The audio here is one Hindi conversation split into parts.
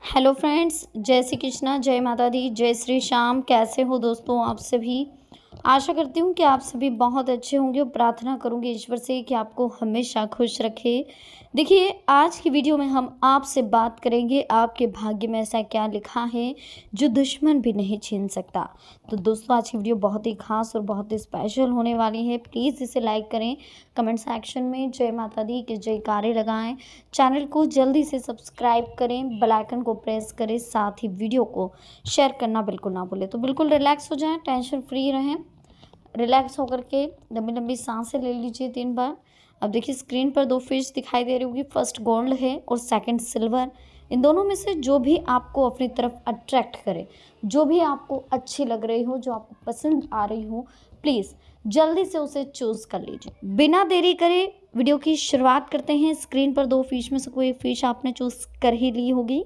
हेलो फ्रेंड्स, जय श्री कृष्णा, जय माता दी, जय श्री श्याम। कैसे हो दोस्तों आप सभी। आशा करती हूँ कि आप सभी बहुत अच्छे होंगे और प्रार्थना करूँगी ईश्वर से कि आपको हमेशा खुश रखे। देखिए, आज की वीडियो में हम आपसे बात करेंगे आपके भाग्य में ऐसा क्या लिखा है जो दुश्मन भी नहीं छीन सकता। तो दोस्तों, आज की वीडियो बहुत ही खास और बहुत ही स्पेशल होने वाली है। प्लीज़ इसे लाइक करें, कमेंट सेक्शन में जय माता दी के जयकारे लगाएं, चैनल को जल्दी से सब्सक्राइब करें, बेल आइकन को प्रेस करें, साथ ही वीडियो को शेयर करना बिल्कुल ना भूलें। तो बिल्कुल रिलैक्स हो जाएं, टेंशन फ्री रहें। रिलैक्स होकर के लंबी लंबी सांसें ले लीजिए 3 बार। अब देखिए, स्क्रीन पर 2 फिश दिखाई दे रही होगी। फर्स्ट गोल्ड है और सेकंड सिल्वर। इन दोनों में से जो भी आपको अपनी तरफ अट्रैक्ट करे, जो भी आपको अच्छी लग रही हो, जो आपको पसंद आ रही हो, प्लीज़ जल्दी से उसे चूज़ कर लीजिए। बिना देरी करे वीडियो की शुरुआत करते हैं। स्क्रीन पर 2 फिश में से कोई एक फिश आपने चूज़ कर ही ली होगी।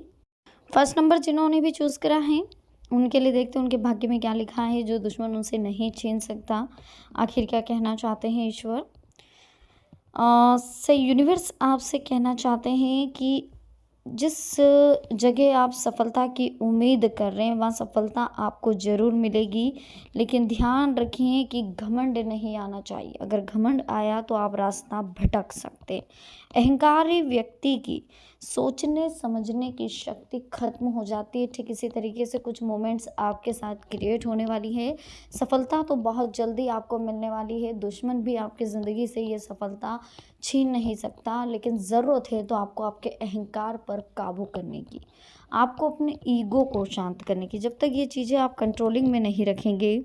फर्स्ट नंबर जिन्होंने भी चूज़ करा है, उनके लिए देखते हैं उनके भाग्य में क्या लिखा है जो दुश्मन उनसे नहीं छीन सकता। आखिर क्या कहना चाहते हैं ईश्वर। से यूनिवर्स आपसे कहना चाहते हैं कि जिस जगह आप सफलता की उम्मीद कर रहे हैं वहाँ सफलता आपको ज़रूर मिलेगी, लेकिन ध्यान रखें कि घमंड नहीं आना चाहिए। अगर घमंड आया तो आप रास्ता भटक सकते हैं। अहंकारी व्यक्ति की सोचने समझने की शक्ति खत्म हो जाती है। ठीक इसी तरीके से कुछ मोमेंट्स आपके साथ क्रिएट होने वाली है। सफलता तो बहुत जल्दी आपको मिलने वाली है। दुश्मन भी आपकी ज़िंदगी से ये सफलता छीन नहीं सकता, लेकिन ज़रूरत है तो आपको आपके अहंकार पर काबू करने की, आपको अपने ईगो को शांत करने की। जब तक ये चीज़ें आप कंट्रोलिंग में नहीं रखेंगे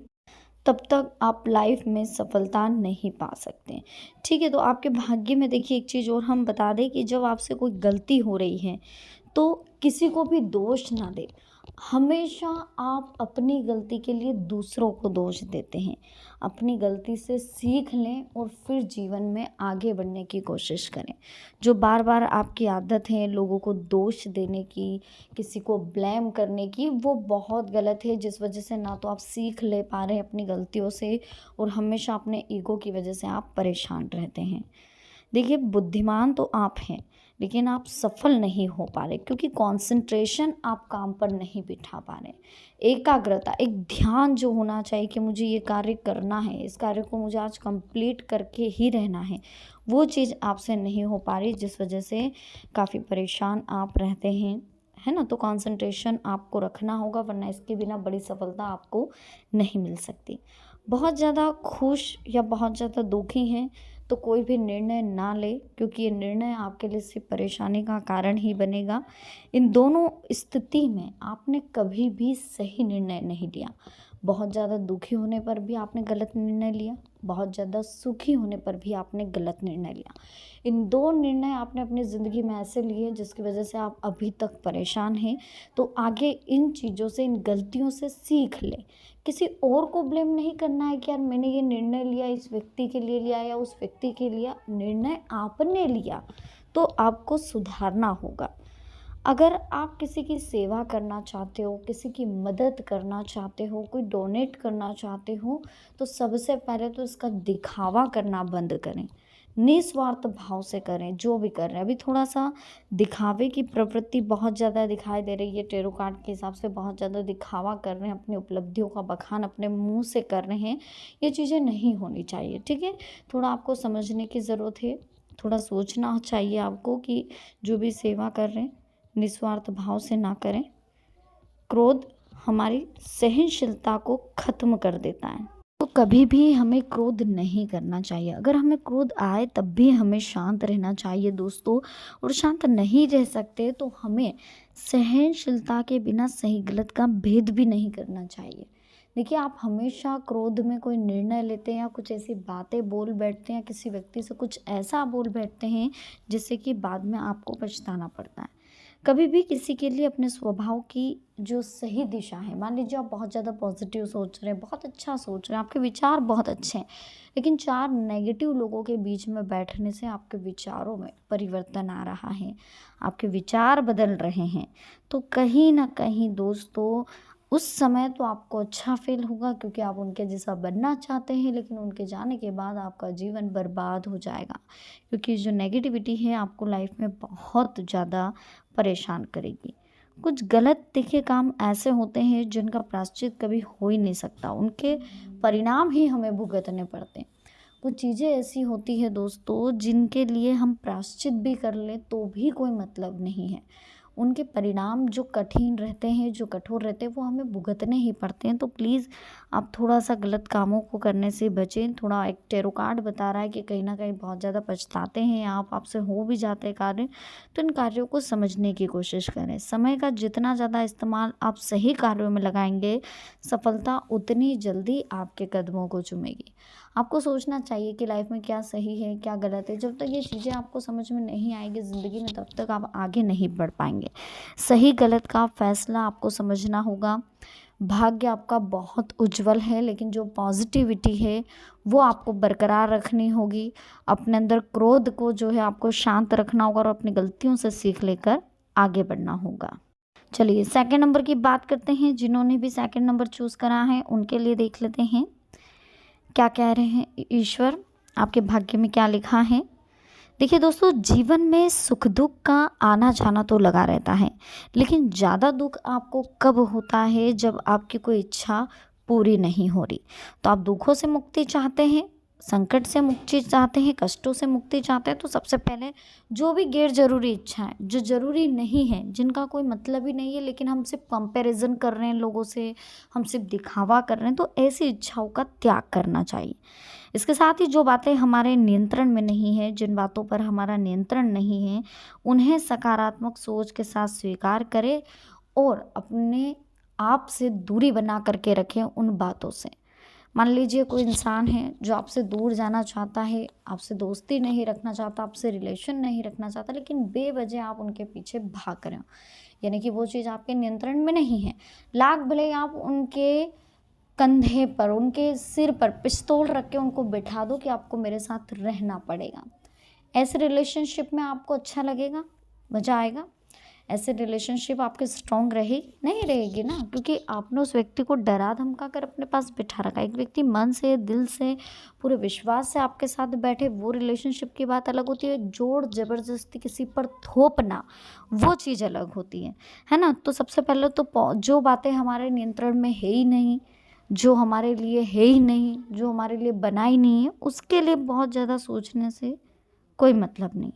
तब तक आप लाइफ में सफलता नहीं पा सकते। ठीक है, तो आपके भाग्य में देखिए एक चीज़ और हम बता दें कि जब आपसे कोई गलती हो रही है तो किसी को भी दोष ना दें। हमेशा आप अपनी गलती के लिए दूसरों को दोष देते हैं। अपनी गलती से सीख लें और फिर जीवन में आगे बढ़ने की कोशिश करें। जो बार बार आपकी आदत है लोगों को दोष देने की, किसी को ब्लेम करने की, वो बहुत गलत है, जिस वजह से ना तो आप सीख ले पा रहे हैं अपनी गलतियों से और हमेशा अपने ईगो की वजह से आप परेशान रहते हैं। देखिए, बुद्धिमान तो आप हैं, लेकिन आप सफल नहीं हो पा रहे क्योंकि कंसंट्रेशन आप काम पर नहीं बिठा पा रहे। एकाग्रता, एक ध्यान जो होना चाहिए कि मुझे ये कार्य करना है, इस कार्य को मुझे आज कंप्लीट करके ही रहना है, वो चीज़ आपसे नहीं हो पा रही, जिस वजह से काफ़ी परेशान आप रहते हैं, है ना। तो कंसंट्रेशन आपको रखना होगा, वरना इसके बिना बड़ी सफलता आपको नहीं मिल सकती। बहुत ज़्यादा खुश या बहुत ज़्यादा दुखी हैं तो कोई भी निर्णय ना ले, क्योंकि ये निर्णय आपके लिए सिर्फ परेशानी का कारण ही बनेगा। इन दोनों स्थिति में आपने कभी भी सही निर्णय नहीं लिया। बहुत ज़्यादा दुखी होने पर भी आपने गलत निर्णय लिया, बहुत ज़्यादा सुखी होने पर भी आपने गलत निर्णय लिया। इन दो निर्णय आपने अपनी ज़िंदगी में ऐसे लिए जिसकी वजह से आप अभी तक परेशान हैं। तो आगे इन चीज़ों से, इन गलतियों से सीख लें। किसी और को ब्लेम नहीं करना है कि यार मैंने ये निर्णय लिया, इस व्यक्ति के लिए लिया या उस व्यक्ति के लिए। निर्णय आपने लिया तो आपको सुधारना होगा। अगर आप किसी की सेवा करना चाहते हो, किसी की मदद करना चाहते हो, कोई डोनेट करना चाहते हो, तो सबसे पहले तो इसका दिखावा करना बंद करें। निस्वार्थ भाव से करें जो भी कर रहे हैं। अभी थोड़ा सा दिखावे की प्रवृत्ति बहुत ज़्यादा दिखाई दे रही है। टेरो कार्ड के हिसाब से बहुत ज़्यादा दिखावा कर रहे हैं, अपनी उपलब्धियों का बखान अपने मुंह से कर रहे हैं। ये चीज़ें नहीं होनी चाहिए। ठीक है, थोड़ा आपको समझने की ज़रूरत है, थोड़ा सोचना चाहिए आपको कि जो भी सेवा कर रहे हैं निस्वार्थ भाव से ना करें। क्रोध हमारी सहनशीलता को ख़त्म कर देता है, तो कभी भी हमें क्रोध नहीं करना चाहिए। अगर हमें क्रोध आए तब भी हमें शांत रहना चाहिए दोस्तों। और शांत नहीं रह सकते तो हमें सहनशीलता के बिना सही गलत का भेद भी नहीं करना चाहिए। देखिए, आप हमेशा क्रोध में कोई निर्णय लेते हैं या कुछ ऐसी बातें बोल बैठते हैं, किसी व्यक्ति से कुछ ऐसा बोल बैठते हैं जिससे कि बाद में आपको पछताना पड़ता है। कभी भी किसी के लिए अपने स्वभाव की जो सही दिशा है, मान लीजिए आप बहुत ज़्यादा पॉजिटिव सोच रहे हैं, बहुत अच्छा सोच रहे हैं, आपके विचार बहुत अच्छे हैं, लेकिन 4 नेगेटिव लोगों के बीच में बैठने से आपके विचारों में परिवर्तन आ रहा है, आपके विचार बदल रहे हैं। तो कहीं ना कहीं दोस्तों, उस समय तो आपको अच्छा फील होगा क्योंकि आप उनके जैसा बनना चाहते हैं, लेकिन उनके जाने के बाद आपका जीवन बर्बाद हो जाएगा, क्योंकि जो नेगेटिविटी है आपको लाइफ में बहुत ज़्यादा परेशान करेगी। कुछ गलत देखिए काम ऐसे होते हैं जिनका प्रायश्चित कभी हो ही नहीं सकता, उनके परिणाम ही हमें भुगतने पड़ते हैं। कुछ चीज़ें ऐसी होती है दोस्तों जिनके लिए हम प्रायश्चित भी कर लें तो भी कोई मतलब नहीं है। उनके परिणाम जो कठिन रहते हैं, जो कठोर रहते हैं, वो हमें भुगतने ही पड़ते हैं। तो प्लीज़ आप थोड़ा-सा गलत कामों को करने से बचें। थोड़ा एक टैरो कार्ड बता रहा है कि कहीं न कहीं बहुत ज़्यादा पछताते हैं आप, आपसे हो भी जाते हैं कार्य, तो इन कार्यों को समझने की कोशिश करें। समय का जितना ज़्यादा इस्तेमाल आप सही कार्यों में लगाएँगे, सफलता उतनी जल्दी आपके कदमों को चूमेगी। आपको सोचना चाहिए कि लाइफ में क्या सही है, क्या गलत है। जब तक ये चीज़ें आपको समझ में नहीं आएगी ज़िंदगी में, तब तक आप आगे नहीं बढ़ पाएँगे। सही गलत का फैसला आपको समझना होगा। भाग्य आपका बहुत उज्जवल है, लेकिन जो पॉजिटिविटी है वो आपको बरकरार रखनी होगी। अपने अंदर क्रोध को जो है आपको शांत रखना होगा और अपनी गलतियों से सीख लेकर आगे बढ़ना होगा। चलिए सेकंड नंबर की बात करते हैं। जिन्होंने भी सेकंड नंबर चूज़ करा है उनके लिए देख लेते हैं क्या कह रहे हैं ईश्वर, आपके भाग्य में क्या लिखा है। देखिए दोस्तों, जीवन में सुख दुख का आना जाना तो लगा रहता है, लेकिन ज़्यादा दुख आपको कब होता है जब आपकी कोई इच्छा पूरी नहीं हो रही। तो आप दुखों से मुक्ति चाहते हैं, संकट से मुक्ति चाहते हैं, कष्टों से मुक्ति चाहते हैं, तो सबसे पहले जो भी गैर जरूरी इच्छाएं, जो जरूरी नहीं है, जिनका कोई मतलब ही नहीं है, लेकिन हम सिर्फ कंपैरिजन कर रहे हैं लोगों से, हम सिर्फ दिखावा कर रहे हैं, तो ऐसी इच्छाओं का त्याग करना चाहिए। इसके साथ ही जो बातें हमारे नियंत्रण में नहीं है, जिन बातों पर हमारा नियंत्रण नहीं है, उन्हें सकारात्मक सोच के साथ स्वीकार करें और अपने आप से दूरी बना करके रखें उन बातों से। मान लीजिए कोई इंसान है जो आपसे दूर जाना चाहता है, आपसे दोस्ती नहीं रखना चाहता, आपसे रिलेशन नहीं रखना चाहता, लेकिन बेवजह आप उनके पीछे भाग रहे हो, यानी कि वो चीज़ आपके नियंत्रण में नहीं है। लाख भले ही आप उनके कंधे पर, उनके सिर पर पिस्तौल रख के उनको बिठा दो कि आपको मेरे साथ रहना पड़ेगा। ऐसे रिलेशनशिप में आपको अच्छा लगेगा, मज़ा आएगा? ऐसे रिलेशनशिप आपके स्ट्रॉन्ग रहेगी? नहीं रहेगी ना, क्योंकि आपने उस व्यक्ति को डरा धमका कर अपने पास बिठा रखा है। एक व्यक्ति मन से, दिल से, पूरे विश्वास से आपके साथ बैठे, वो रिलेशनशिप की बात अलग होती है। जोर ज़बरदस्ती किसी पर थोपना, वो चीज़ अलग होती है ना? तो सबसे पहले तो जो बातें हमारे नियंत्रण में है ही नहीं, जो हमारे लिए है ही नहीं, जो हमारे लिए बना ही नहीं है, उसके लिए बहुत ज़्यादा सोचने से कोई मतलब नहीं।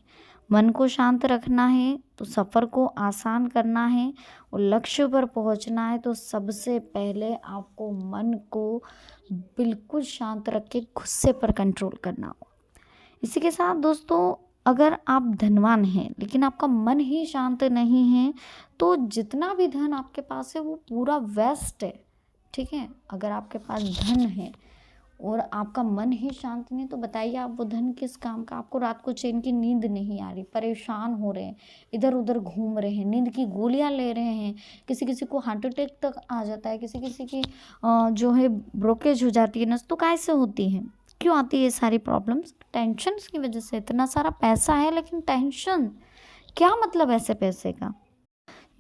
मन को शांत रखना है तो सफ़र को आसान करना है और लक्ष्य पर पहुंचना है, तो सबसे पहले आपको मन को बिल्कुल शांत रख के गुस्से पर कंट्रोल करना हो। इसी के साथ दोस्तों, अगर आप धनवान हैं लेकिन आपका मन ही शांत नहीं है, तो जितना भी धन आपके पास है वो पूरा वेस्ट है। ठीक है, अगर आपके पास धन है और आपका मन ही शांत नहीं, तो बताइए आप वो धन किस काम का। आपको रात को चैन की नींद नहीं आ रही, परेशान हो रहे हैं, इधर उधर घूम रहे हैं, नींद की गोलियां ले रहे हैं, किसी किसी को हार्ट अटैक तक आ जाता है, किसी किसी की जो है ब्रोकेज हो जाती है नस। तो कैसे होती है, क्यों आती है ये सारी प्रॉब्लम्स? टेंशन की वजह से। इतना सारा पैसा है लेकिन टेंशन, क्या मतलब ऐसे पैसे का?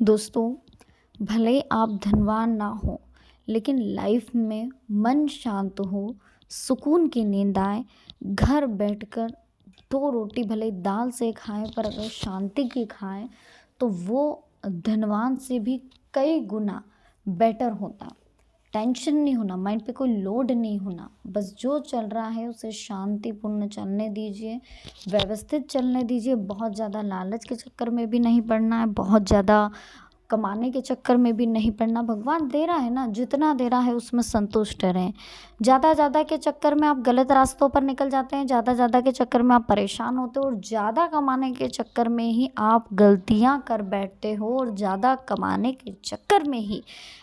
दोस्तों, भले आप धनवान ना हो, लेकिन लाइफ में मन शांत हो, सुकून की नींद आए, घर बैठकर 2 रोटी भले दाल से खाएं, पर अगर शांति की खाएं, तो वो धनवान से भी कई गुना बेटर होता। टेंशन नहीं होना, माइंड पे कोई लोड नहीं होना, बस जो चल रहा है उसे शांतिपूर्ण चलने दीजिए, व्यवस्थित चलने दीजिए। बहुत ज़्यादा लालच के चक्कर में भी नहीं पड़ना है, बहुत ज़्यादा कमाने के चक्कर में भी नहीं पड़ना। भगवान दे रहा है ना, जितना दे रहा है उसमें संतुष्ट रहें। ज़्यादा के चक्कर में आप गलत रास्तों पर निकल जाते हैं, ज़्यादा के चक्कर में आप परेशान होते हो, और ज़्यादा कमाने के चक्कर में ही आप गलतियां कर बैठते हो, और ज़्यादा कमाने के चक्कर में ही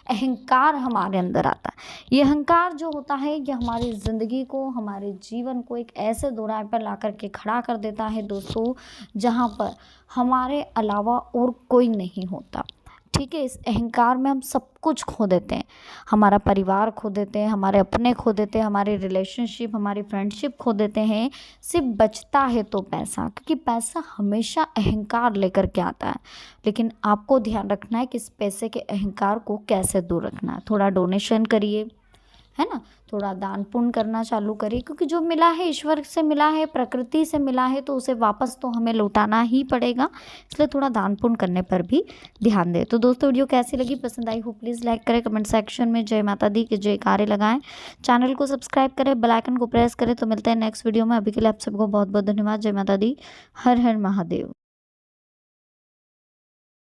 अहंकार हमारे अंदर आता है। ये अहंकार जो होता है, ये हमारी ज़िंदगी को, हमारे जीवन को एक ऐसे दोराहे पर ला कर के खड़ा कर देता है दोस्तों, जहाँ पर हमारे अलावा और कोई नहीं होता। ठीक है, इस अहंकार में हम सब कुछ खो देते हैं, हमारा परिवार खो देते हैं, हमारे अपने खो देते हैं, हमारी रिलेशनशिप, हमारी फ्रेंडशिप खो देते हैं। सिर्फ बचता है तो पैसा, क्योंकि पैसा हमेशा अहंकार लेकर के आता है। लेकिन आपको ध्यान रखना है कि इस पैसे के अहंकार को कैसे दूर रखना है। थोड़ा डोनेशन करिए, है ना। थोड़ा दान पुण्य करना चालू करें, क्योंकि जो मिला है ईश्वर से मिला है, प्रकृति से मिला है, तो उसे वापस तो हमें लौटाना ही पड़ेगा। इसलिए थोड़ा दान पुण्य करने पर भी ध्यान दें। तो दोस्तों वीडियो कैसी लगी, पसंद आई हो, प्लीज़ लाइक करें, कमेंट सेक्शन में जय माता दी के जयकारे लगाएं, चैनल को सब्सक्राइब करें, बेल आइकन को प्रेस करें। तो मिलते हैं नेक्स्ट वीडियो में। अभी के लिए आप सबको बहुत बहुत धन्यवाद। जय माता दी, हर हर महादेव।